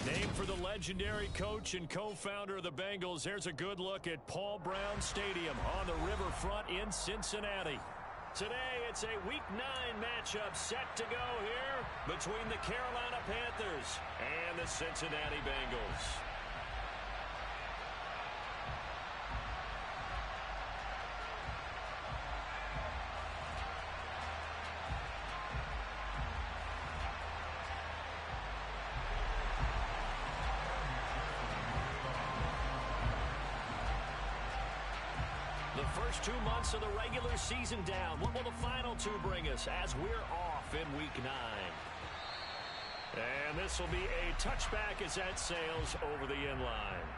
Named for the legendary coach and co-founder of the Bengals, there's a good look at Paul Brown Stadium on the riverfront in Cincinnati. Today, it's a Week 9 matchup set to go here between the Carolina Panthers and the Cincinnati Bengals. The first 2 months of the regular season down. What will the final 2 bring us as we're off in Week 9? And this will be a touchback as that sails over the end line.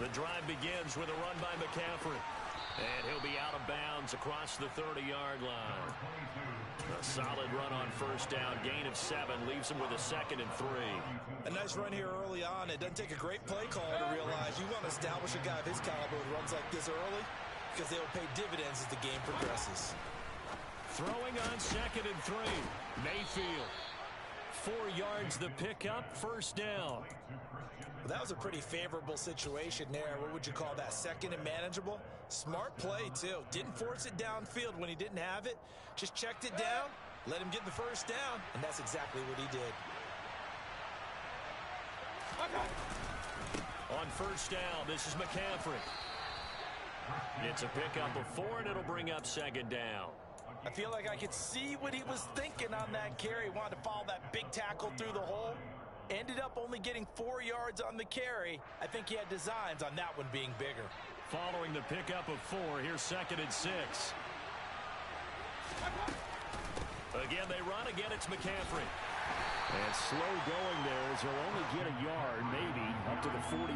The drive begins with a run by McCaffrey. And he'll be out of bounds across the 30-yard line. A solid run on first down. Gain of 7 leaves him with a 2nd and 3. A nice run here early on. It doesn't take a great play call to realize you want to establish a guy of his caliber who runs like this early because they will pay dividends as the game progresses. Throwing on 2nd and 3. Mayfield. 4 yards the pickup, first down. Well, that was a pretty favorable situation there. What would you call that? 2nd and manageable? Smart play, too. Didn't force it downfield when he didn't have it. Just checked it down, let him get the first down, and that's exactly what he did. On first down, this is McCaffrey. It's a pickup of 4, and it'll bring up 2nd down. I feel like I could see what he was thinking on that carry. He wanted to follow that big tackle through the hole. Ended up only getting 4 yards on the carry. I think he had designs on that one being bigger. Following the pickup of 4, here's 2nd and 6. Again, they run. Again, it's McCaffrey. And slow going there as he'll only get a yard, maybe, up to the 41.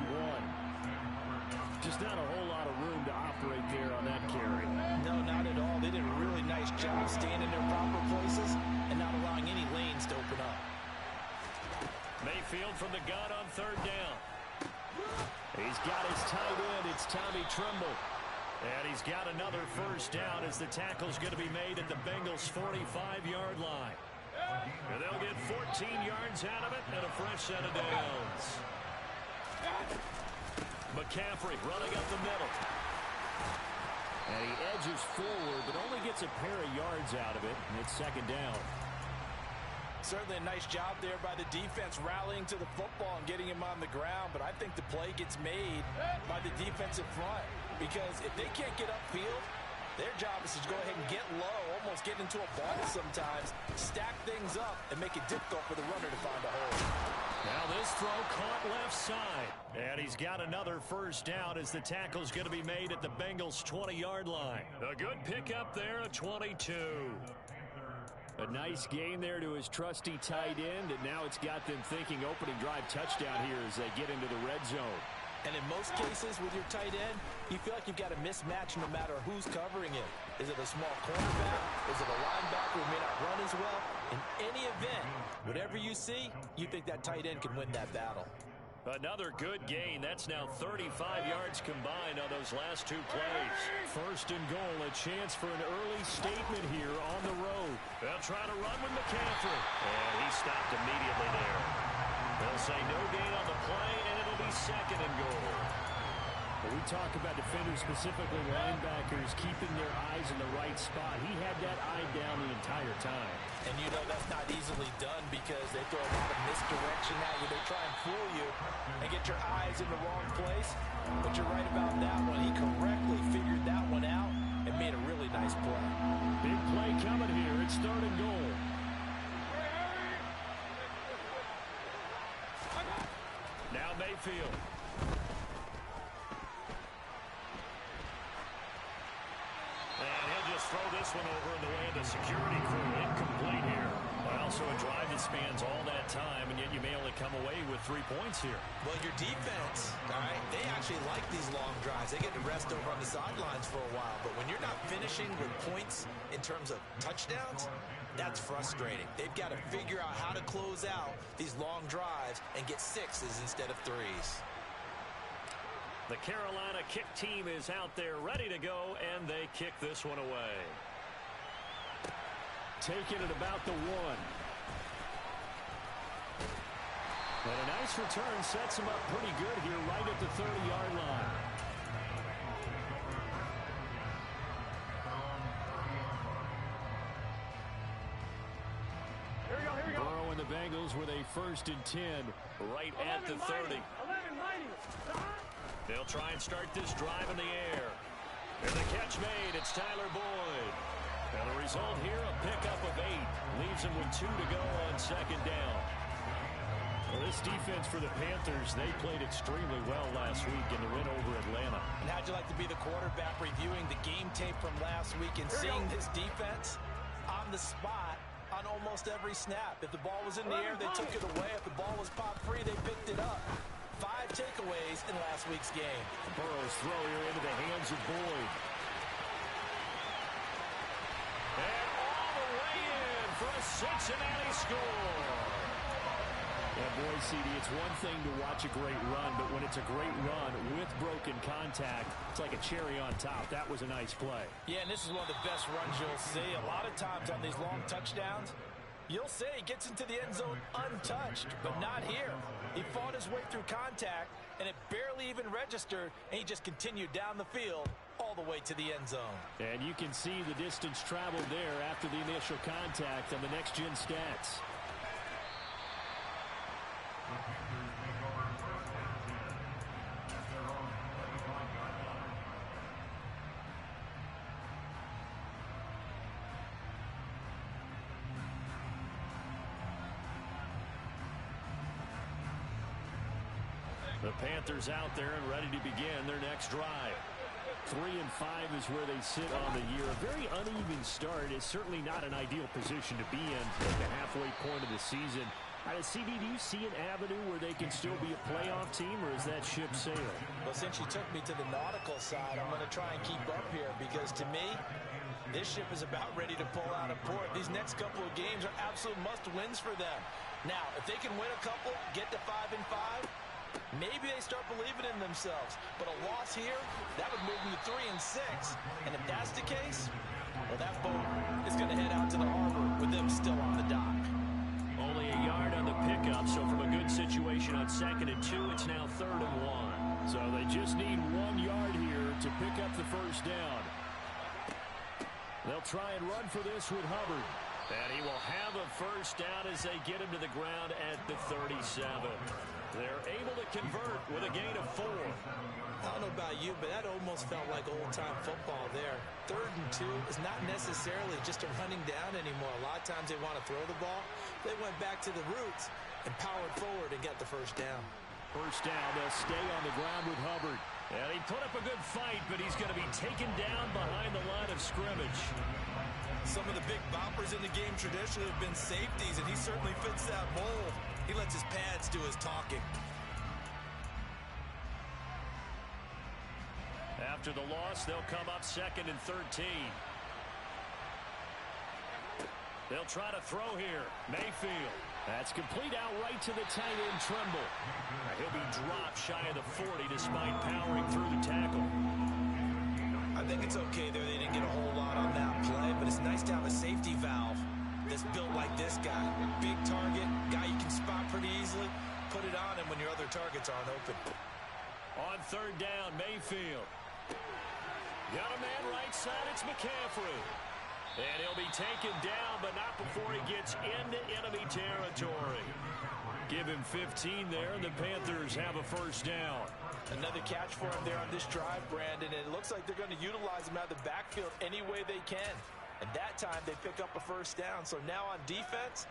Just not a whole lot of room to operate there on that carry. No, not at all. They did a really nice job staying in their proper places and not allowing any lanes to open up. Mayfield from the gun on 3rd down. He's got his tight end. It's Tommy Tremble. And he's got another first down as the tackle's going to be made at the Bengals' 45-yard line. And they'll get 14 yards out of it and a fresh set of downs. McCaffrey running up the middle. And he edges forward, but only gets a pair of yards out of it. And it's 2nd down. Certainly a nice job there by the defense rallying to the football and getting him on the ground. But I think the play gets made by the defensive front. Because if they can't get upfield, their job is to go ahead and get low, almost get into a bubble sometimes, stack things up, and make it difficult for the runner to find a hole. Now this throw caught left side. And he's got another first down as the tackle's going to be made at the Bengals' 20-yard line. A good pickup there, a 22. A nice gain there to his trusty tight end, and now it's got them thinking opening drive touchdown here as they get into the red zone. And in most cases with your tight end, you feel like you've got a mismatch no matter who's covering it. Is it a small cornerback? Is it a linebacker who may not run as well? In any event, whatever you see, you think that tight end can win that battle. Another good gain. That's now 35 yards combined on those last 2 plays. 1st and goal, a chance for an early statement here on the road. They'll try to run with McCaffrey. And he stopped immediately there. They'll say no gain on the play, and it'll be 2nd and goal. When we talk about defenders, specifically linebackers, keeping their eyes in the right spot, he had that eye down the entire time. And you know that's not easily done because they throw a lot of misdirection at you. They try and fool you and get your eyes in the wrong place. But you're right about that one. He correctly figured that one out and made a really nice play. Big play coming here. It's 3rd and goal. Now Mayfield. And he'll just throw this one over in the way of the security crew. Incomplete here. Also a drive that spans all that time, and yet you may only come away with 3 points here. Well, your defense, all drives. They get to rest over on the sidelines for a while. But when you're not finishing with points in terms of touchdowns, that's frustrating. They've got to figure out how to close out these long drives and get sixes instead of threes. The Carolina kick team is out there ready to go, and they kick this one away. Taking it about the 1. And a nice return sets him up pretty good here right at the 30-yard line. Here we go. Burrow and the Bengals with a 1st and 10 right at the 30. They'll try and start this drive in the air. And the catch made. It's Tyler Boyd. And the result here, a pickup of 8. Leaves him with 2 to go on 2nd down. Well, this defense for the Panthers, they played extremely well last week in the win over Atlanta. And how'd you like to be the quarterback reviewing the game tape from last week and seeing this defense on the spot on almost every snap? If the ball was in the air, they took it away. If the ball was popped free, they picked it up. 5 takeaways in last week's game. Burrow's throw here into the hands of Boyd. And all the way in for a Cincinnati score. Yeah, boy, CD, it's one thing to watch a great run, but when it's a great run with broken contact, it's like a cherry on top. That was a nice play. Yeah, and this is one of the best runs you'll see. A lot of times on these long touchdowns, you'll say he gets into the end zone untouched, but not here. He fought his way through contact, and it barely even registered, and he just continued down the field all the way to the end zone. And you can see the distance traveled there after the initial contact on the next-gen stats. The Panthers out there and ready to begin their next drive. 3-5 is where they sit on the year. A very uneven start is certainly not an ideal position to be in at the halfway point of the season. CD, do you see an avenue where they can still be a playoff team, or is that ship sailed? Well, since you took me to the nautical side, I'm going to try and keep up here because, to me, this ship is about ready to pull out of port. These next couple of games are absolute must-wins for them. Now, if they can win a couple, get to 5-5, maybe they start believing in themselves. But a loss here, that would move them to 3-6. And if that's the case, well, that boat is going to head out to the harbor with them still on the dock. Only a yard on the pickup, so from a good situation on 2nd and 2, it's now 3rd and 1. So they just need 1 yard here to pick up the 1st down. They'll try and run for this with Hubbard. And he will have a 1st down as they get him to the ground at the 37. They're able to convert with a gain of 4. I don't know about you, but that almost felt like old-time football there. 3rd and 2 is not necessarily just a running down anymore. A lot of times they want to throw the ball. They went back to the roots and powered forward and got the 1st down. 1st down, they'll stay on the ground with Hubbard. And he put up a good fight, but he's going to be taken down behind the line of scrimmage. Some of the big boppers in the game traditionally have been safeties, and he certainly fits that mold. He lets his pads do his talking. After the loss, they'll come up 2nd and 13. They'll try to throw here. Mayfield. That's complete out right to the tight end, Tremble. He'll be dropped shy of the 40 despite powering through the tackle. I think it's okay there. They didn't get a whole lot on that play, but it's nice to have a safety valve that's built like this guy. Big target, guy you can spot pretty easily. Put it on him when your other targets aren't open. On 3rd down, Mayfield. Got a man right side, it's McCaffrey. And he'll be taken down, but not before he gets into enemy territory. Give him 15 there, and the Panthers have a 1st down. Another catch for him there on this drive, Brandon, and it looks like they're going to utilize him out of the backfield any way they can. And that time, they pick up a 1st down. So now on defense,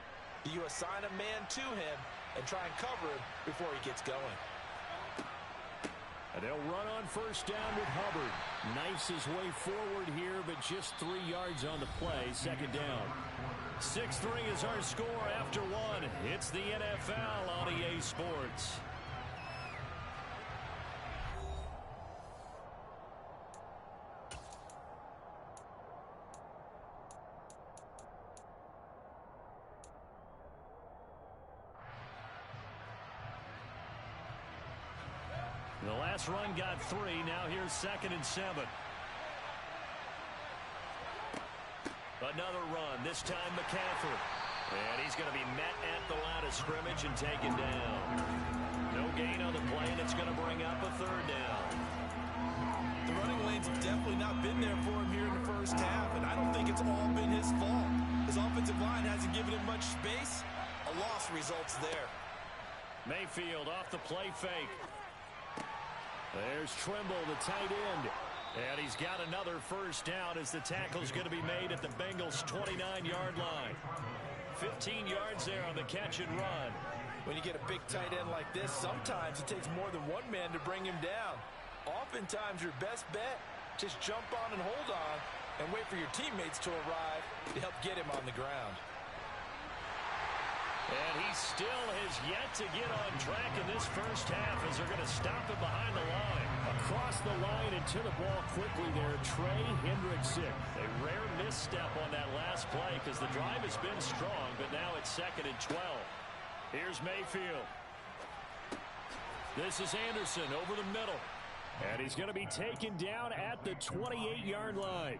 you assign a man to him and try and cover him before he gets going. And they'll run on 1st down with Hubbard. Knifes his way forward here, but just 3 yards on the play. 2nd down. 6-3 is our score after 1. It's the NFL on EA Sports. Last run got 3. Now here's 2nd and 7. Another run, this time McCaffrey. And he's going to be met at the line of scrimmage and taken down. No gain on the play, and it's going to bring up a 3rd down. The running lanes have definitely not been there for him here in the first half, and I don't think it's all been his fault. His offensive line hasn't given him much space. A loss results there. Mayfield off the play fake. There's Trimble, the tight end. And he's got another 1st down as the tackle's going to be made at the Bengals' 29-yard line. 15 yards there on the catch and run. When you get a big tight end like this, sometimes it takes more than one man to bring him down. Oftentimes your best bet, just jump on and hold on and wait for your teammates to arrive to help get him on the ground. And he still has yet to get on track in this first half as they're going to stop him behind the line. Across the line and to the ball quickly there, Trey Hendrickson. A rare misstep on that last play because the drive has been strong, but now it's 2nd and 12. Here's Mayfield. This is Anderson over the middle. And he's going to be taken down at the 28-yard line.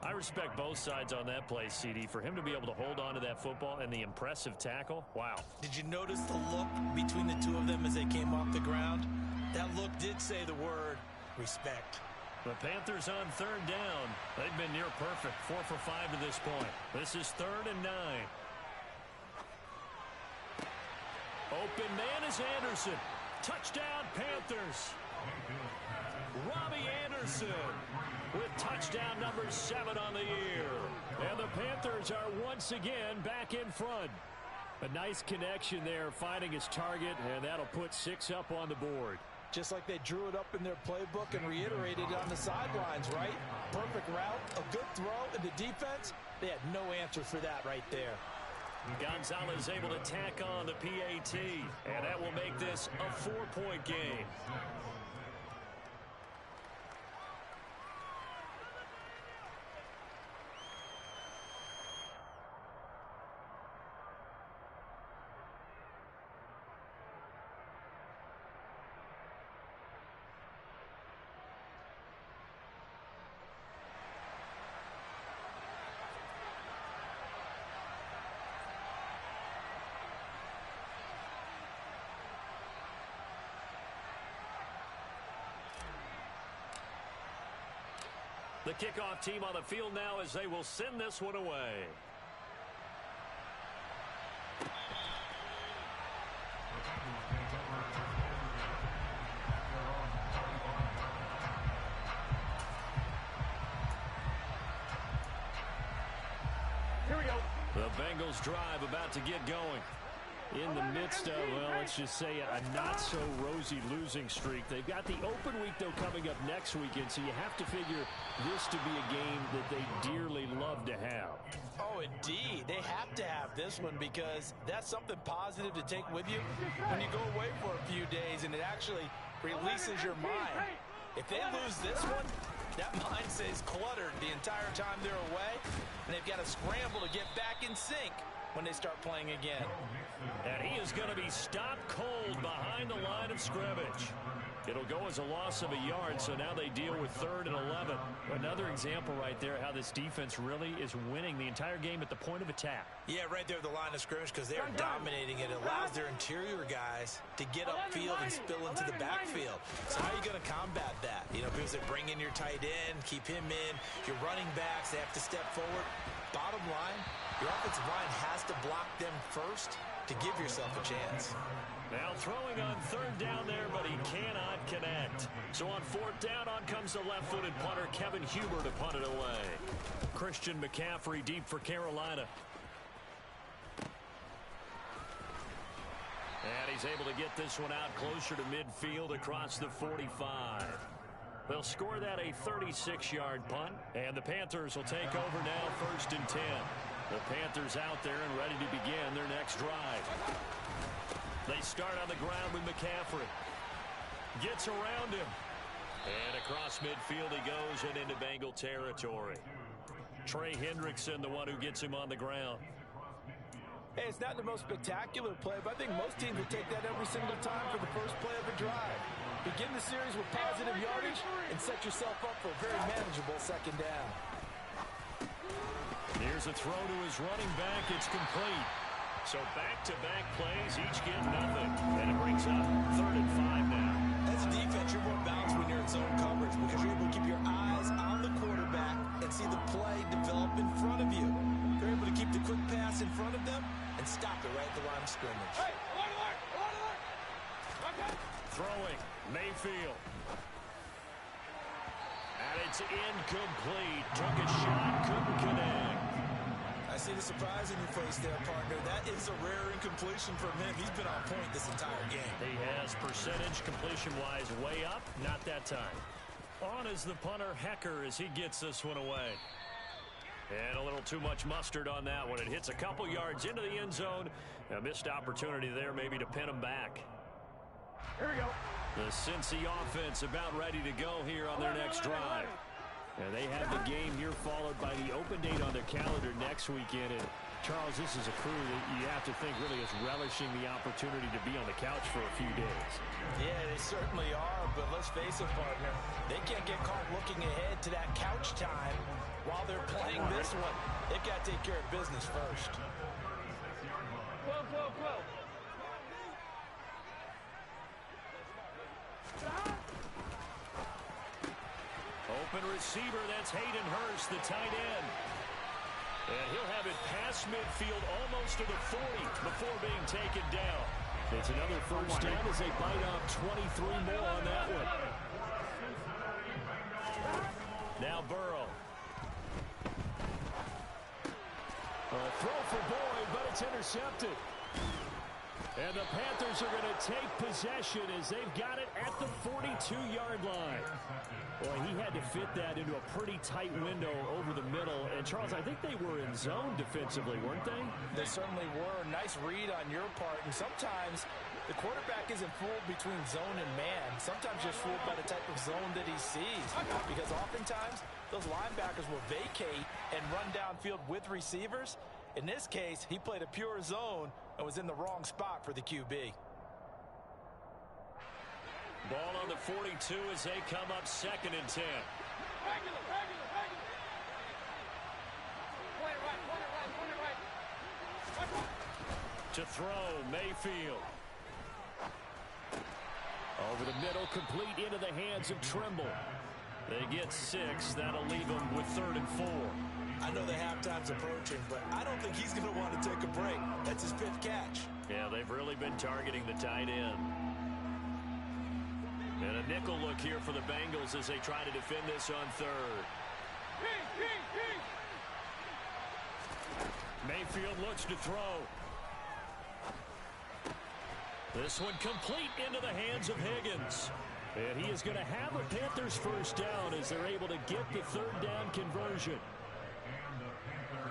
I respect both sides on that play, CD. For him to be able to hold on to that football and the impressive tackle, wow. Did you notice the look between the two of them as they came off the ground? That look did say the word respect. The Panthers on 3rd down. They've been near perfect, 4 for 5 to this point. This is 3rd and 9. Open man is Anderson. Touchdown, Panthers. Robbie Anderson with touchdown number 7 on the year. And the Panthers are once again back in front. A nice connection there, finding his target, and that'll put 6 up on the board. Just like they drew it up in their playbook and reiterated it on the sidelines, right? Perfect route, a good throw, and the defense, they had no answer for that right there. Gonzalez able to tack on the PAT, and that will make this a 4-point game. The kickoff team on the field now as they will send this one away. Here we go. The Bengals drive about to get going. In the midst of, well, let's just say a not-so-rosy losing streak. They've got the open week, though, coming up next weekend, so you have to figure this to be a game that they dearly love to have. Oh, indeed. They have to have this one because that's something positive to take with you when you go away for a few days, and it actually releases your mind. If they lose this one, that mind stays cluttered the entire time they're away, and they've got to scramble to get back in sync when they start playing again. And he is going to be stopped cold behind the line of scrimmage. It'll go as a loss of a yard, so now they deal with 3rd and 11. Another example right there how this defense really is winning the entire game at the point of attack. Yeah, right there at the line of scrimmage because they are dominating it. It allows their interior guys to get upfield and spill into the backfield. So how are you going to combat that? You know, because they bring in your tight end, keep him in. Your running backs, they have to step forward. Bottom line, your offensive line has to block them first to give yourself a chance. Now throwing on 3rd down there, but he cannot connect. So on 4th down, on comes the left-footed punter, Kevin Huber, to punt it away. Christian McCaffrey deep for Carolina. And he's able to get this one out closer to midfield across the 45. They'll score that a 36-yard punt, and the Panthers will take over now 1st and 10. The Panthers out there and ready to begin their next drive. They start on the ground with McCaffrey. Gets around him. And across midfield he goes and into Bengal territory. Trey Hendrickson, the one who gets him on the ground. Hey, it's not the most spectacular play, but I think most teams would take that every single time for the first play of a drive. Begin the series with positive yardage and set yourself up for a very manageable second down. Here's a throw to his running back. It's complete. So back-to-back plays, each get nothing. And it brings up 3rd and 5 now. As a defense, you're more balanced when you're in zone coverage because you're able to keep your eyes on the quarterback and see the play develop in front of you. You're able to keep the quick pass in front of them and stop it right at the line of scrimmage. Hey, throwing, Mayfield. And it's incomplete. Took a shot, couldn't connect. I see the surprise in your face there, partner. That is a rare incompletion from him. He's been on point this entire game. He has percentage completion-wise way up, not that time. On is the punter, Hecker, as he gets this one away. And a little too much mustard on that one. It hits a couple yards into the end zone. A missed opportunity there maybe to pin him back. Here we go. The Cincy offense about ready to go here on their next drive. And they have the game here followed by the open date on their calendar next weekend. And Charles, this is a crew that you have to think really is relishing the opportunity to be on the couch for a few days. Yeah, they certainly are, but let's face it, partner. They can't get caught looking ahead to that couch time while they're playing this one. They've got to take care of business first. Open receiver, that's Hayden Hurst, the tight end. And he'll have it past midfield almost to the 40 before being taken down. It's another first down as they bite off 23 more on that one. Now Burrow. A throw for Boyd, but it's intercepted. And the Panthers are going to take possession as they've got it at the 42-yard line. Boy, he had to fit that into a pretty tight window over the middle. And, Charles, I think they were in zone defensively, weren't they? They certainly were. Nice read on your part. And sometimes the quarterback isn't fooled between zone and man. Sometimes just fooled by the type of zone that he sees. Because oftentimes those linebackers will vacate and run downfield with receivers. In this case, he played a pure zone and was in the wrong spot for the QB. Ball on the 42 as they come up 2nd and 10. To throw, Mayfield. Over the middle, complete into the hands of Trimble. They get 6. That'll leave them with 3rd and 4. I know the halftime's approaching, but I don't think he's going to want to take a break. That's his 5th catch. Yeah, they've really been targeting the tight end. And a nickel look here for the Bengals as they try to defend this on 3rd. Mayfield looks to throw. This one complete into the hands of Higgins. And he is going to have a Panthers first down as they're able to get the 3rd down conversion.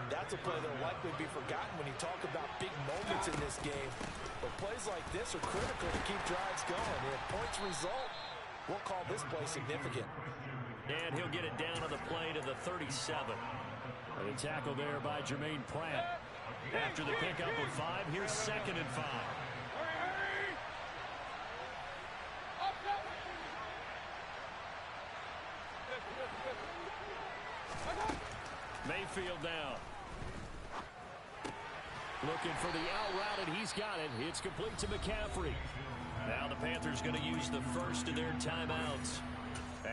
That's a play that will likely be forgotten when you talk about big moments in this game. But plays like this are critical to keep drives going. And if points result, we'll call this play significant. And he'll get it down on the play to the 37. And a tackle there by Jermaine Pratt. After the pickup of 5, here's 2nd and 5. Mayfield down. Looking for the out route, and he's got it. It's complete to McCaffrey. Now the Panthers going to use the first of their timeouts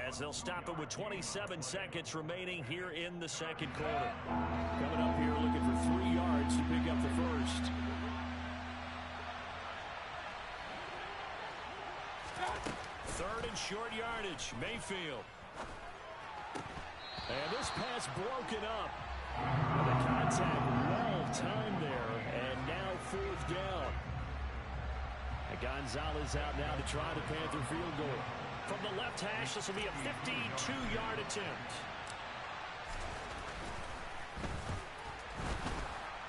as they'll stop it with 27 seconds remaining here in the 2nd quarter. Coming up here looking for 3 yards to pick up the first. Third and short yardage, Mayfield. And this pass broken up. And the contact well timed there. And now 4th down. And Gonzalez out now to try the Panther field goal. From the left hash, this will be a 52-yard attempt.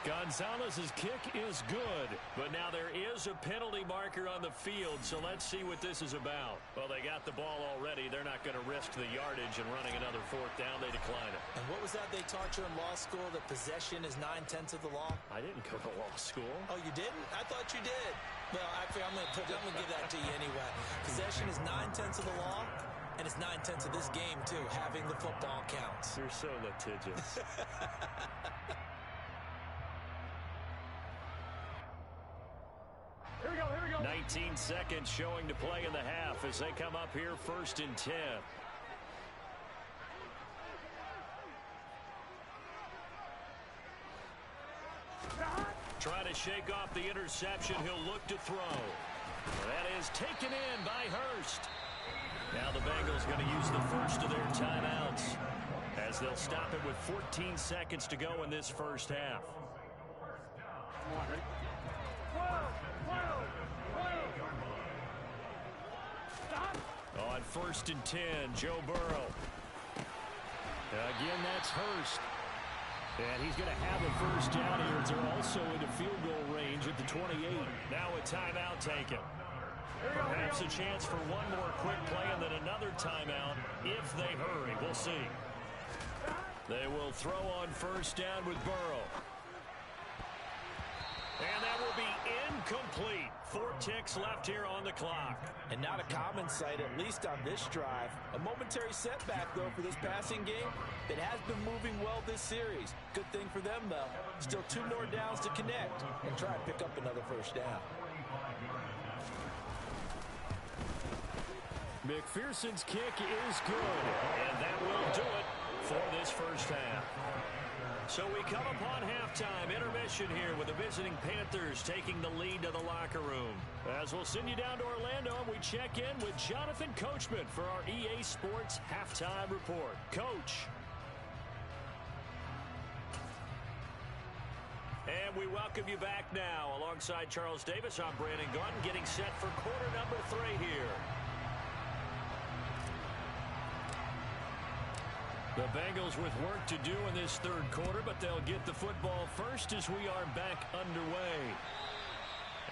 Gonzalez's kick is good, but now there is a penalty marker on the field, so let's see what this is about. Well, they got the ball already. They're not going to risk the yardage and running another fourth down. They decline it. And what was that they taught you in law school, that possession is 9/10 of the law? I didn't go to law school. Oh, you didn't? I thought you did. Well, actually, I'm going to give that to you anyway. Possession is 9/10 of the law, and it's 9/10 of this game, too. Having the football counts. You're so litigious. Here we go, here we go. 19 seconds showing to play in the half as they come up here 1st and 10. Trying to shake off the interception. He'll look to throw. That is taken in by Hurst. Now the Bengals going to use the first of their timeouts as they'll stop it with 14 seconds to go in this first half. On 1st and 10, Joe Burrow. Again, that's Hurst. And he's going to have a first down here as they're also into field goal range at the 28. Now a timeout taken. Perhaps a chance for one more quick play and then another timeout if they hurry. We'll see. They will throw on first down with Burrow. And that will be incomplete. 4 ticks left here on the clock. And not a common sight, at least on this drive. A momentary setback, though, for this passing game that has been moving well this series. Good thing for them, though. Still 2 more downs to connect and try and pick up another first down. McPherson's kick is good, and that will do it for this first half. So we come upon halftime intermission here with the visiting Panthers taking the lead to the locker room. As we'll send you down to Orlando, and we check in with Jonathan Coachman for our EA Sports Halftime Report. Coach. And we welcome you back now. Alongside Charles Davis, I'm Brandon Gaudin, getting set for quarter number 3 here. The Bengals with work to do in this third quarter, but they'll get the football first as we are back underway.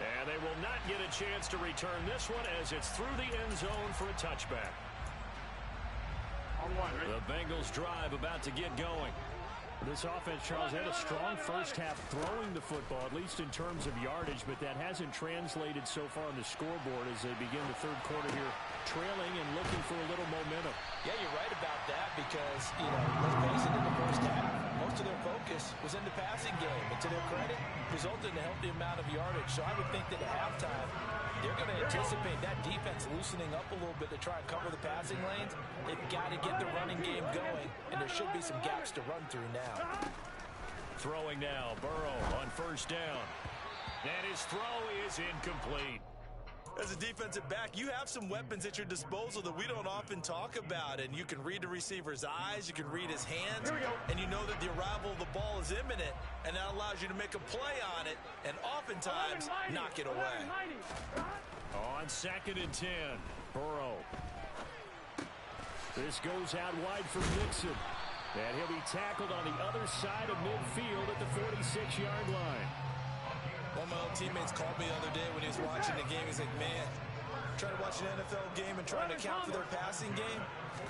And they will not get a chance to return this one as it's through the end zone for a touchback. The Bengals drive about to get going. This offense, Charles, had a strong first half throwing the football, at least in terms of yardage, but that hasn't translated so far on the scoreboard as they begin the third quarter here, trailing and looking for a little momentum. Yeah, you're right about that because, let's face it, in the first half, most of their focus was in the passing game. And to their credit, resulted in a healthy amount of yardage. So I would think that at halftime, they're going to anticipate that defense loosening up a little bit to try and cover the passing lanes. They've got to get the running game going, and there should be some gaps to run through now. Throwing now, Burrow on first down. And his throw is incomplete. As a defensive back, you have some weapons at your disposal that we don't often talk about, and you can read the receiver's eyes, you can read his hands, and you know that the arrival of the ball is imminent, and that allows you to make a play on it, and oftentimes knock it away. On 2nd and 10, Burrow. This goes out wide for Mixon, and he'll be tackled on the other side of midfield at the 46-yard line. One of my old teammates called me the other day when he was watching the game. He's like, man, trying to watch an NFL game and trying to account for their passing game,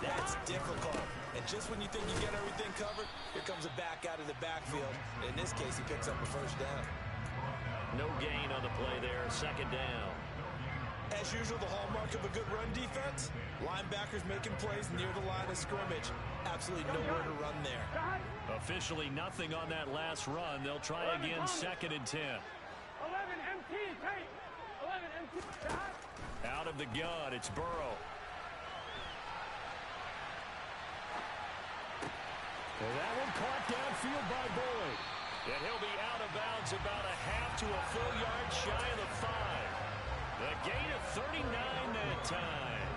that's difficult. And just when you think you get everything covered, here comes a back out of the backfield. In this case, he picks up a first down. No gain on the play there, 2nd down. As usual, the hallmark of a good run defense, linebackers making plays near the line of scrimmage. Absolutely nowhere to run there. Officially nothing on that last run. They'll try again, 2nd and 10. 11 MT, take. 11 MT. Out of the gun, it's Burrow. And that one caught downfield by Boyd. And he'll be out of bounds about a half to a full yard shy of the 5. The gain of 39 that time.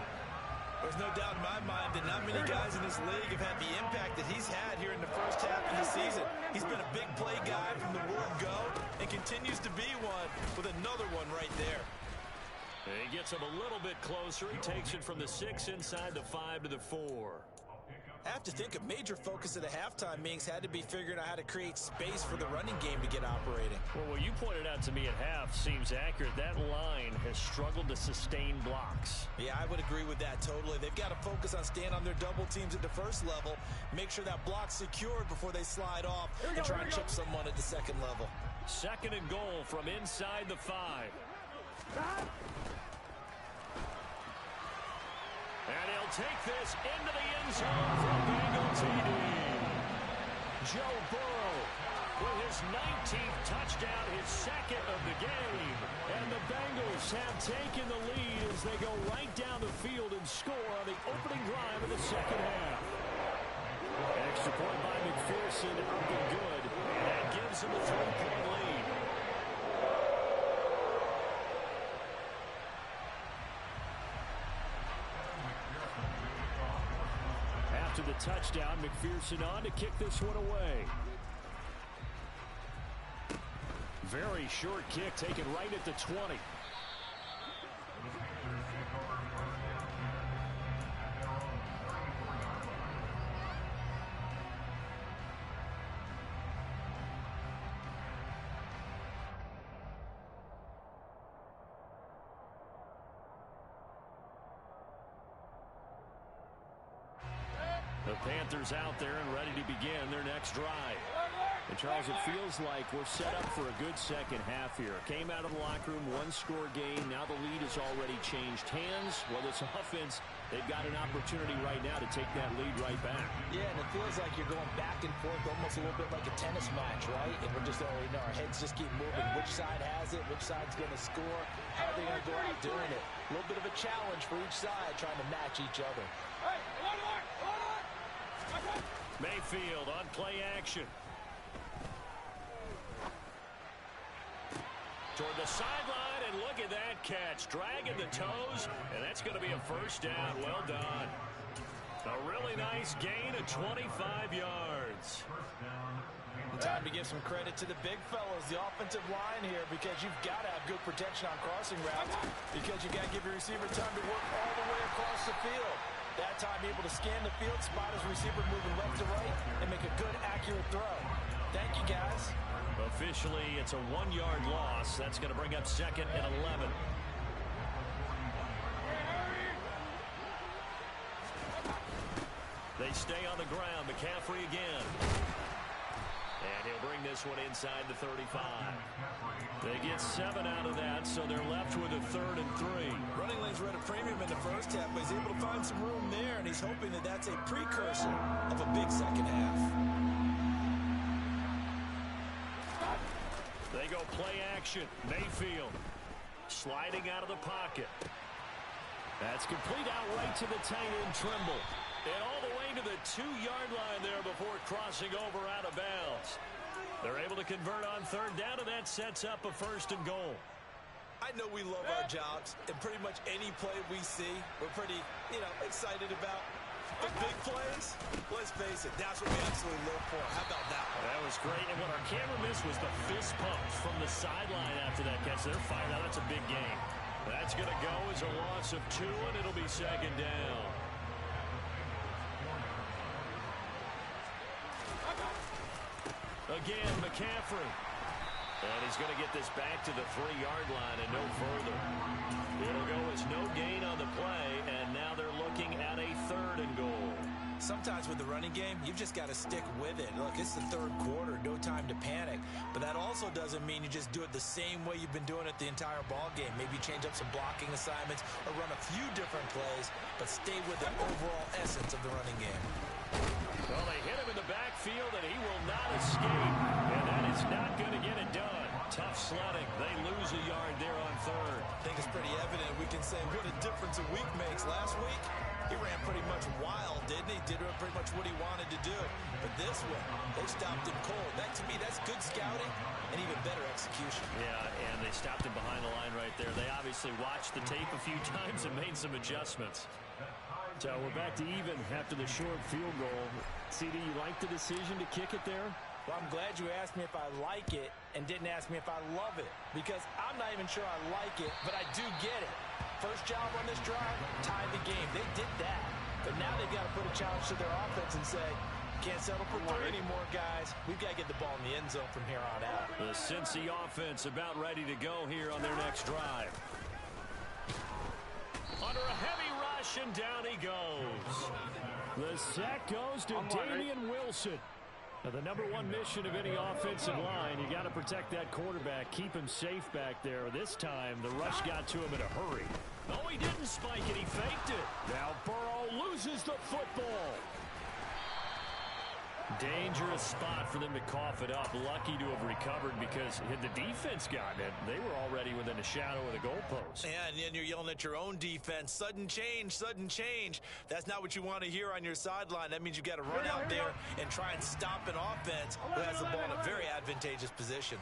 There's no doubt in my mind that not many guys in this league have had the impact that he's had here in the first half of the season. He's been a big play guy from the word go and continues to be one with another one right there. He gets him a little bit closer. He takes it from the 6 inside the 5 to the 4. I have to think a major focus of the halftime meetings had to be figuring out how to create space for the running game to get operating. Well, what you pointed out to me at half seems accurate. That line has struggled to sustain blocks. Yeah, I would agree with that totally. They've got to focus on staying on their double teams at the first level, make sure that block's secured before they slide off and try and chip someone at the second level. 2nd and goal from inside the 5. And he'll take this into the end zone for a Bengal TD. Joe Burrow with his 19th touchdown, his 2nd of the game. And the Bengals have taken the lead as they go right down the field and score on the opening drive of the second half. Extra point by McPherson, up and good. And that gives them a 3-point lead. After the touchdown, McPherson on to kick this one away. Very short kick taken right at the 20. The Panthers out there and ready to begin their next drive. And Charles, it feels like we're set up for a good second half here. Came out of the locker room, 1-score game. Now the lead has already changed hands. Whether it's offense, they've got an opportunity right now to take that lead right back. Yeah, and it feels like you're going back and forth almost a little bit like a tennis match, right? And we're just already know our heads just keep moving. Which side has it? Which side's going to score? How are they going to go out doing it? A little bit of a challenge for each side trying to match each other. Mayfield on play action. Toward the sideline, and look at that catch. Dragging the toes, and that's going to be a first down. Well done. A really nice gain of 25 yards. Time to give some credit to the big fellas, the offensive line here, because you've got to have good protection on crossing routes, because you've got to give your receiver time to work all the way across the field. That time able to scan the field, spot his receiver moving left to right, and make a good, accurate throw. Thank you, guys. Officially, it's a 1-yard loss. That's going to bring up 2nd and 11. They stay on the ground. McCaffrey again. And he'll bring this one inside the 35. They get 7 out of that, so they're left with a 3rd and 3. Running lanes were at a premium in the first half, but he's able to find some room there, and he's hoping that that's a precursor of a big second half. They go play action. Mayfield sliding out of the pocket. That's complete out right to the tight end, Trimble. And all the way to the 2-yard line there before crossing over out of bounds. They're able to convert on 3rd down, and that sets up a 1st and goal. I know we love our jobs, and pretty much any play we see, we're pretty, excited about. But big plays, let's face it, that's what we absolutely live for. How about that one? That was great, and what our camera missed was the fist pump from the sideline after that catch. They're fired out. That's a big game. That's going to go as a loss of 2, and it'll be 2nd down. Again, McCaffrey. And he's going to get this back to the 3-yard line and no further. It'll go as no gain on the play, and now they're looking at a 3rd and goal. Sometimes with the running game, you've just got to stick with it. Look, it's the 3rd quarter, no time to panic. But that also doesn't mean you just do it the same way you've been doing it the entire ball game. Maybe change up some blocking assignments or run a few different plays, but stay with the overall essence of the running game. Well, they hit him in the backfield, and he will not escape. And that is not going to get it done. Tough sledding. They lose a yard there on 3rd. I think it's pretty evident. We can say what a difference a week makes. Last week, he ran pretty much wild, didn't he? Did pretty much what he wanted to do. But this one, they stopped him cold. That, to me, that's good scouting and even better execution. Yeah, and they stopped him behind the line right there. They obviously watched the tape a few times and made some adjustments. So we're back to even after the short field goal. CD, you like the decision to kick it there? Well, I'm glad you asked me if I like it and didn't ask me if I love it, because I'm not even sure I like it, but I do get it. First job on this drive, tie the game. They did that, but now they've got to put it challenge to their offense and say, can't settle for 3 anymore, guys. We've got to get the ball in the end zone from here on out. The Cincy offense about ready to go here on their next drive. Under a heavy rush, and down he goes. The sack goes to Damian Wilson. Now, the #1 mission of any offensive line, you got to protect that quarterback, keep him safe back there. This time, the rush got to him in a hurry. No, he didn't spike it. He faked it. Now Burrow loses the football. Dangerous spot for them to cough it up. Lucky to have recovered because had the defense gotten it, they were already within a shadow of the goalpost. Yeah, and then you're yelling at your own defense. Sudden change, sudden change. That's not what you want to hear on your sideline. That means you've got to run out there and try and stop an offense who has the ball in a very advantageous position.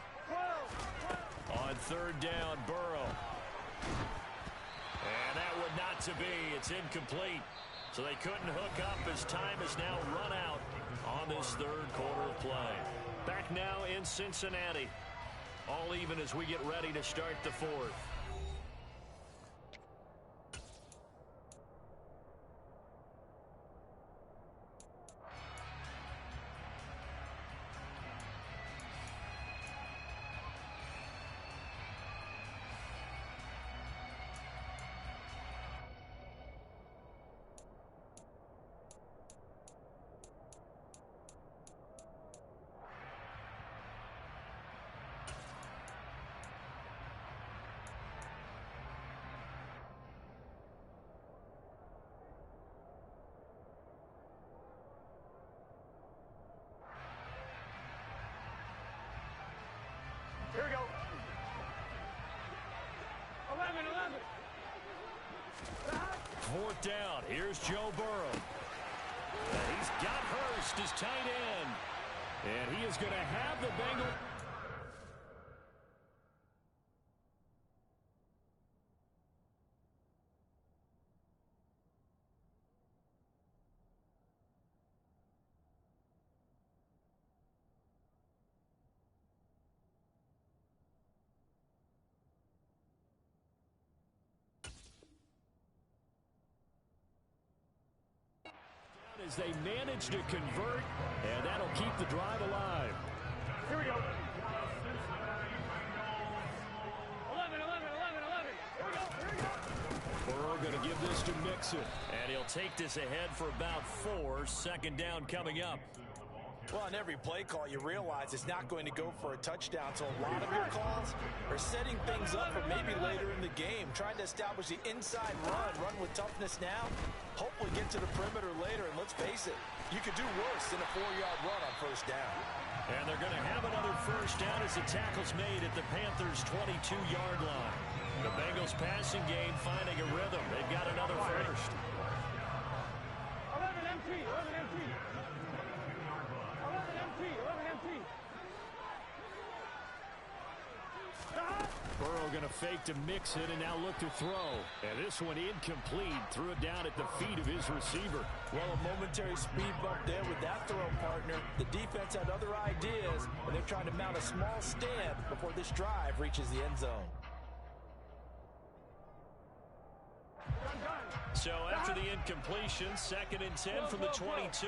On 3rd down, Burrow. And that would not to be. It's incomplete. So they couldn't hook up as time has now run out on this 3rd quarter of play. Back now in Cincinnati. All even as we get ready to start the 4th. Here we go. 11. 4th down. Here's Joe Burrow. And he's got Hurst as tight end. And he is going to have the Bengals. As they manage to convert, and that'll keep the drive alive. Here we go. 11. Here we go. Burrow going to give this to Mixon. And he'll take this ahead for about 4. 2nd down coming up. Well, on every play call, you realize it's not going to go for a touchdown. So a lot of your calls are setting things up for maybe later in the game, trying to establish the inside run with toughness now, hopefully get to the perimeter later. And let's face it, you could do worse than a 4-yard run on 1st down. And they're going to have another 1st down as the tackle's made at the Panthers' 22-yard line. The Bengals passing game finding a rhythm. They've got another 1st. 11 empty. 11 empty. Burrow going to fake to Mixon and now look to throw. And this one incomplete. Threw it down at the feet of his receiver. Well, a momentary speed bump there with that throw, partner. The defense had other ideas, and they're trying to mount a small stand before this drive reaches the end zone. So after the incompletion, 2nd and 10 from the 22.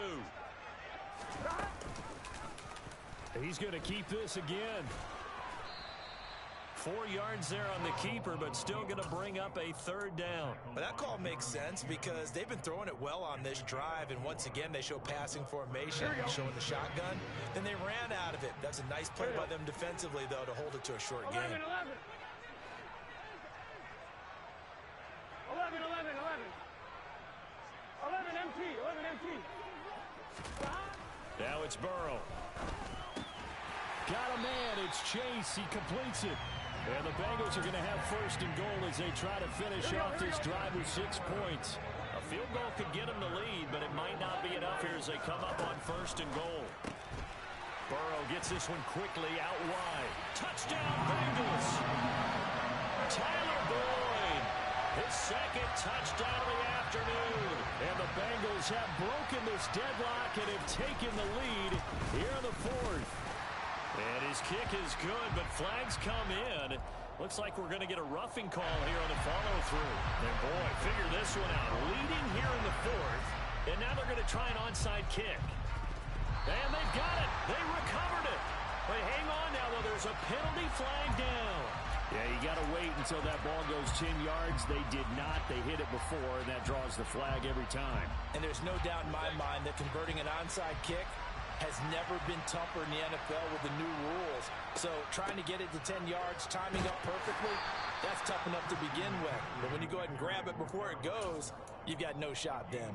He's going to keep this again. 4 yards there on the keeper, but still going to bring up a 3rd down. But that call makes sense because they've been throwing it well on this drive, and once again they show passing formation, showing the shotgun. Then they ran out of it. That's a nice play by them defensively, though, to hold it to a short game. 11 empty. Now it's Burrow. Got a man. It's Chase. He completes it. And the Bengals are going to have 1st and goal as they try to finish off this drive with 6 points. A field goal could get them the lead, but it might not be enough here as they come up on 1st and goal. Burrow gets this one quickly out wide. Touchdown, Bengals! Tyler Boyd, his 2nd touchdown of the afternoon. And the Bengals have broken this deadlock and have taken the lead here in the 4th. And his kick is good, but flags come in. Looks like we're going to get a roughing call here on the follow-through. And boy, figure this one out. Leading here in the 4th, and now they're going to try an onside kick. And they've got it. They recovered it. But hang on now, though. There's a penalty flag down. Yeah, you got to wait until that ball goes 10 yards. They did not. They hit it before, and that draws the flag every time. And there's no doubt in my mind that converting an onside kick has never been tougher in the NFL with the new rules. So trying to get it to 10 yards, timing up perfectly, that's tough enough to begin with. But when you go ahead and grab it before it goes, you've got no shot then.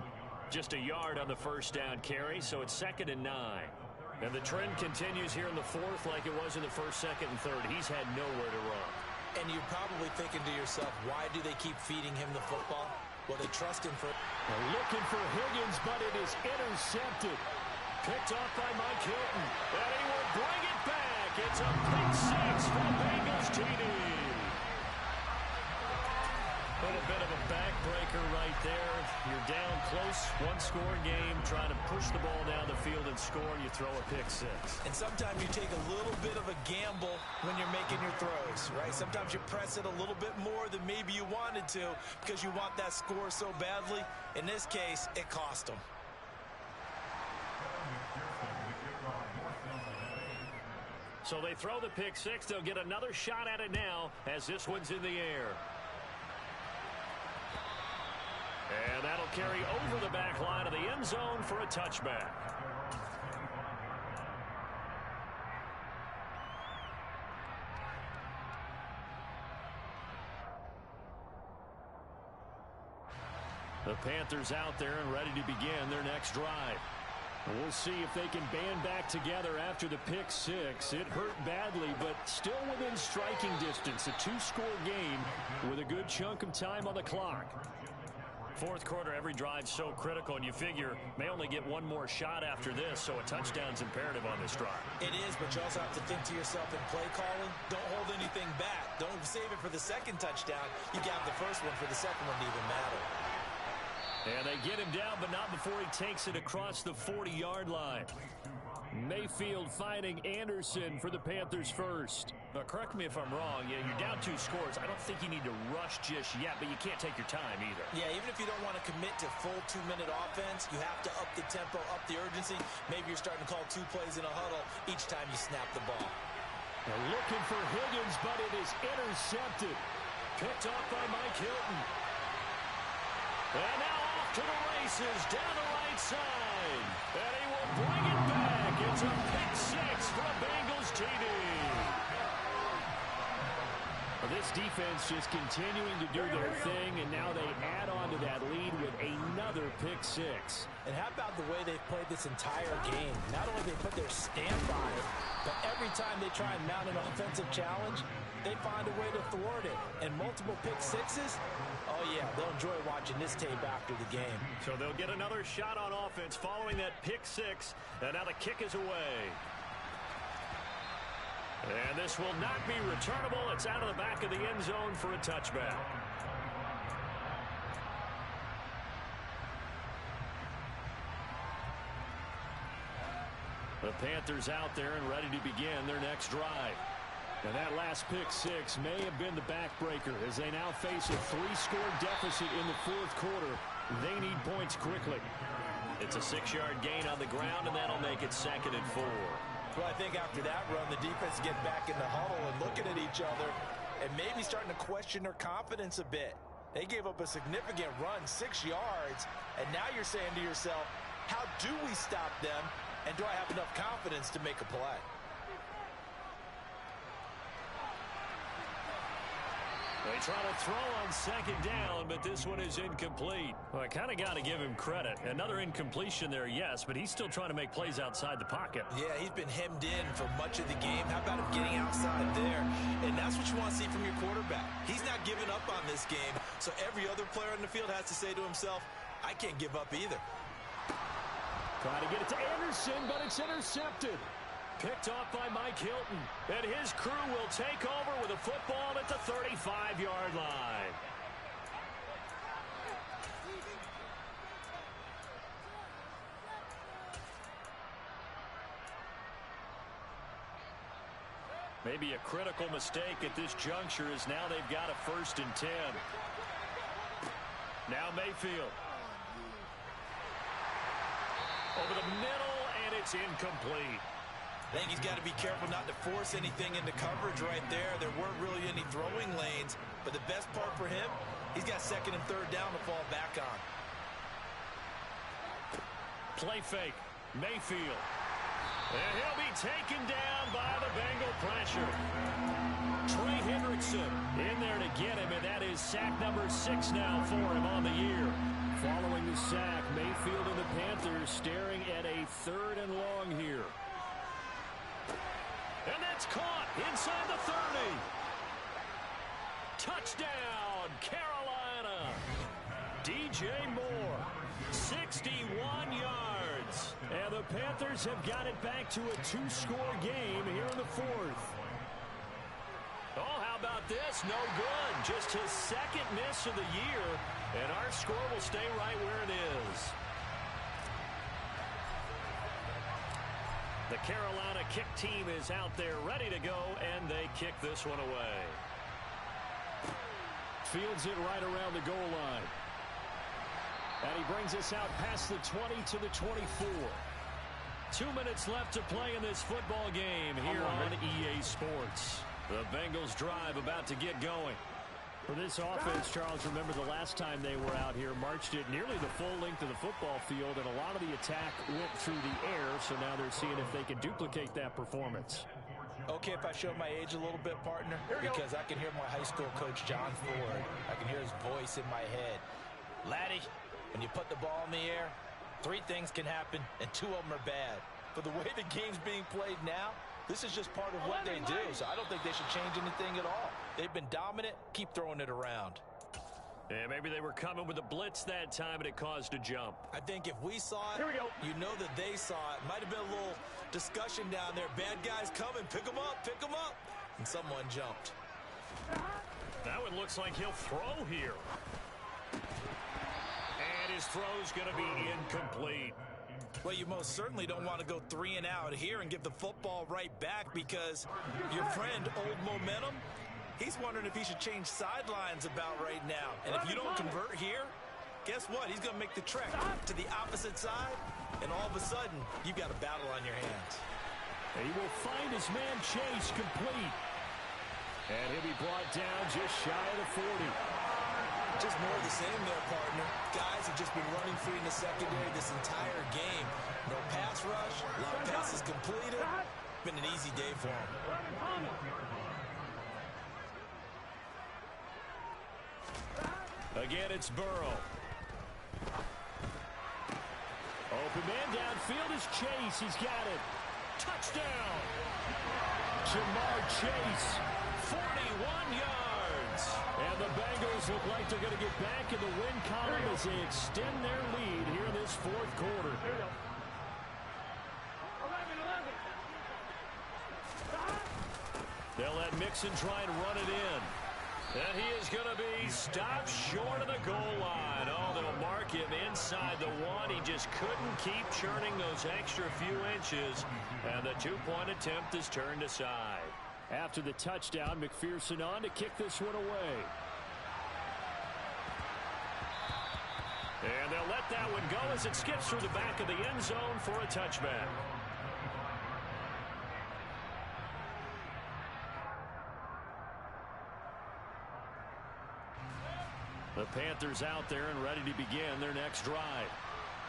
Just a yard on the first down carry, so it's 2nd and 9. And the trend continues here in the fourth like it was in the first, second, and third. He's had nowhere to run. And you're probably thinking to yourself, why do they keep feeding him the football? Well, they trust him for... They're looking for Higgins, but it is intercepted. Picked off by Mike Hilton. And he will bring it back. It's a pick six for the Bengals TD. A little bit of a backbreaker right there. You're down close, one-score game, trying to push the ball down the field and score, and you throw a pick six. And sometimes you take a little bit of a gamble when you're making your throws, right? Sometimes you press it a little bit more than maybe you wanted to because you want that score so badly. In this case, it cost them. So they throw the pick six. They'll get another shot at it now as this one's in the air. And that'll carry over the back line of the end zone for a touchback. The Panthers out there and ready to begin their next drive. We'll see if they can band back together after the pick six. It hurt badly, but still within striking distance. A two-score game with a good chunk of time on the clock. Fourth quarter, every drive's so critical, and you figure may only get one more shot after this, so a touchdown's imperative on this drive. It is, but you also have to think to yourself in play calling, don't hold anything back. Don't save it for the second touchdown. You got the first one for the second one to even matter. And they get him down, but not before he takes it across the 40-yard line. Mayfield finding Anderson for the Panthers first. Now, correct me if I'm wrong. Yeah, you're down 2 scores. I don't think you need to rush just yet, but you can't take your time either. Yeah, even if you don't want to commit to full 2-minute offense, you have to up the tempo, up the urgency. Maybe you're starting to call 2 plays in a huddle each time you snap the ball. They're looking for Higgins, but it is intercepted. Picked off by Mike Hilton. And now off to the races down the right side. And he will bring it back. It's a pick six for a Bengals TD. This defense just continuing to do their thing, and now they add on to that lead with another pick six. And how about the way they've played this entire game? Not only they put their stamp on it, but every time they try and mount an offensive challenge, they find a way to thwart it. And multiple pick sixes, oh yeah, they'll enjoy watching this tape after the game. So they'll get another shot on offense following that pick six, and now the kick is away. And this will not be returnable. It's out of the back of the end zone for a touchback. The Panthers out there and ready to begin their next drive. And that last pick six may have been the backbreaker as they now face a 3-score deficit in the fourth quarter. They need points quickly. It's a 6-yard gain on the ground, and that'll make it 2nd and 4. Well, I think after that run, the defense get back in the huddle and looking at each other and maybe starting to question their confidence a bit. They gave up a significant run, 6 yards, and now you're saying to yourself, how do we stop them, and do I have enough confidence to make a play? They try to throw on 2nd down, but this one is incomplete. Well, I kind of got to give him credit. Another incompletion there, yes, but he's still trying to make plays outside the pocket. Yeah, he's been hemmed in for much of the game. How about him getting outside there? And that's what you want to see from your quarterback. He's not giving up on this game, so every other player on the field has to say to himself, I can't give up either. Trying to get it to Anderson, but it's intercepted. Picked off by Mike Hilton. And his crew will take over with a football at the 35-yard line. Maybe a critical mistake at this juncture is now they've got a 1st and 10. Now Mayfield. over the middle, and it's incomplete. I think he's got to be careful not to force anything into coverage right there. There weren't really any throwing lanes, but the best part for him, he's got second and third down to fall back on. Play fake. Mayfield. And he'll be taken down by the Bengal pressure. Trey Hendrickson in there to get him, and that is sack number 6 now for him on the year. Following the sack, Mayfield and the Panthers staring at a 3rd and long here. And that's caught inside the 30. Touchdown, Carolina. DJ Moore, 61 yards. And the Panthers have got it back to a 2-score game here in the 4th. Oh, how about this? No good. Just his 2nd miss of the year. And our score will stay right where it is. The Carolina kick team is out there ready to go, and they kick this one away. Fields it right around the goal line. And he brings us out past the 20 to the 24. 2 minutes left to play in this football game here on EA Sports. The Bengals drive about to get going. For this offense, Charles, remember the last time they were out here, marched it nearly the full length of the football field, and a lot of the attack went through the air, so now they're seeing if they can duplicate that performance. Okay, if I show my age a little bit, partner, because I can hear my high school coach, John Ford. I can hear his voice in my head. Laddie, when you put the ball in the air, 3 things can happen, and 2 of them are bad. For the way the game's being played now, this is just part of what they do, so I don't think they should change anything at all. They've been dominant. Keep throwing it around. Yeah, maybe they were coming with a blitz that time, and it caused a jump. I think if we saw it, you know that they saw it. Might have been a little discussion down there. Bad guys coming. Pick them up. Pick them up. And someone jumped. Now it looks like he'll throw here. And his throw's going to be incomplete. Well, you most certainly don't want to go 3 and out here and give the football right back, because your friend, Old Momentum, he's wondering if he should change sidelines about right now. And if you don't convert here, guess what? He's going to make the trek to the opposite side, and all of a sudden, you've got a battle on your hands. And he will find his man Chase complete. And he'll be brought down just shy of the 40. Just more of the same there, partner. Guys have just been running free in the secondary this entire game. No pass rush, a lot of passes completed. Been an easy day for him. Again, it's Burrow. Open man downfield is Chase. He's got it. Touchdown. Jamar Chase, 41 yards. And the Bengals look like they're going to get back in the win column as they extend their lead here in this 4th quarter. They'll let Mixon try and run it in. And he is going to be stopped short of the goal line. Oh, they'll mark him inside the 1. He just couldn't keep churning those extra few inches. And the 2-point attempt is turned aside. After the touchdown, McPherson on to kick this one away. And they'll let that one go as it skips through the back of the end zone for a touchback. The Panthers out there and ready to begin their next drive.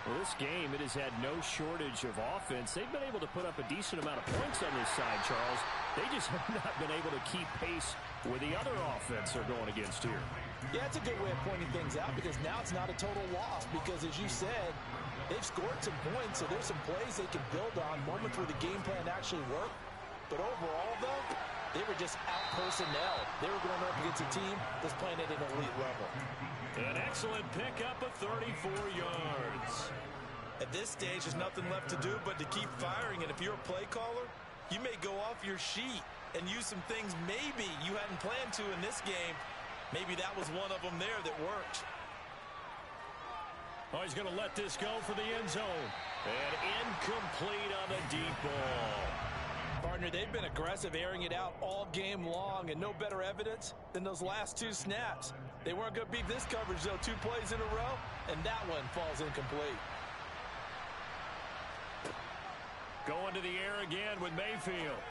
Well, this game, it has had no shortage of offense. They've been able to put up a decent amount of points on this side, Charles. They just have not been able to keep pace with the other offense they're going against here. Yeah, it's a good way of pointing things out, because now it's not a total loss, because as you said, they've scored some points, so there's some plays they can build on, moments where the game plan actually worked. But overall, though, they were just out-personnel. They were going up against a team that's playing at an elite level. An excellent pickup of 34 yards. At this stage, there's nothing left to do but to keep firing. And if you're a play caller, you may go off your sheet and use some things maybe you hadn't planned to in this game. Maybe that was one of them there that worked. Oh, he's going to let this go for the end zone. And incomplete on the deep ball. Partner, they've been aggressive, airing it out all game long, and no better evidence than those last 2 snaps. They weren't going to beat this coverage, though. 2 plays in a row, and that one falls incomplete. Going to the air again with Mayfield.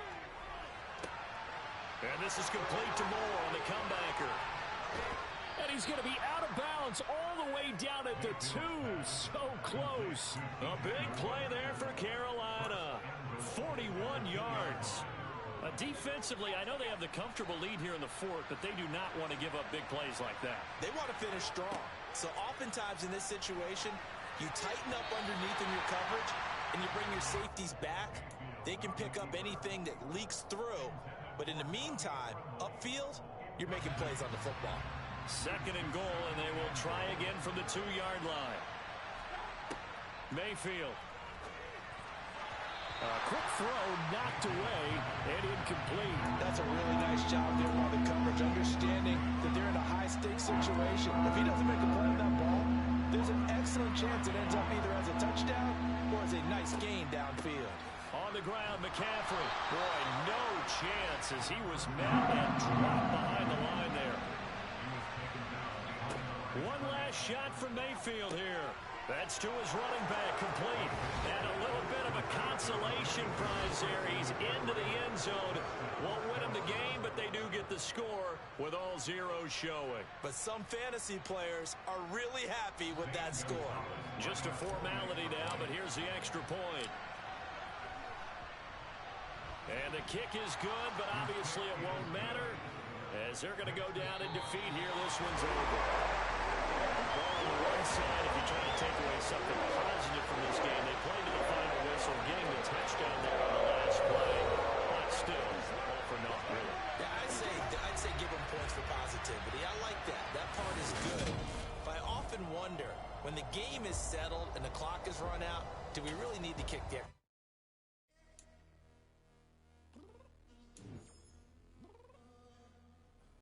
And this is complete to Moore on the comebacker. And he's going to be out of bounds all the way down at the 2. So close. A big play there for Carolina. 41 yards. Defensively, I know they have the comfortable lead here in the 4th, but they do not want to give up big plays like that. They want to finish strong. So oftentimes in this situation, you tighten up underneath in your coverage, and you bring your safeties back. They can pick up anything that leaks through. But in the meantime, upfield, you're making plays on the football. 2nd and goal, and they will try again from the 2-yard line. Mayfield. A quick throw knocked away and incomplete. That's a really nice job there by the coverage, understanding that they're in a high-stakes situation. If he doesn't make a play on that ball, there's an excellent chance it ends up either as a touchdown or as a nice gain downfield. On the ground, McCaffrey. Boy, no chance as he was met and dropped behind the line there. One last shot from Mayfield here. That's to his running back, complete. And a little bit of a consolation prize there. He's into the end zone. Won't win him the game, but they do get the score with all zeros showing. But some fantasy players are really happy with that score. Just a formality now, but here's the extra point. And the kick is good, but obviously it won't matter as they're going to go down in defeat here. This one's over. Ball on the one side, if you try to take away something positive from this game, they played to the final whistle, getting the touchdown there on the last play. But still, all for naught, really. Yeah, I'd say give them points for positivity. I like that. That part is good. But I often wonder, when the game is settled and the clock is run out, do we really need to kick there?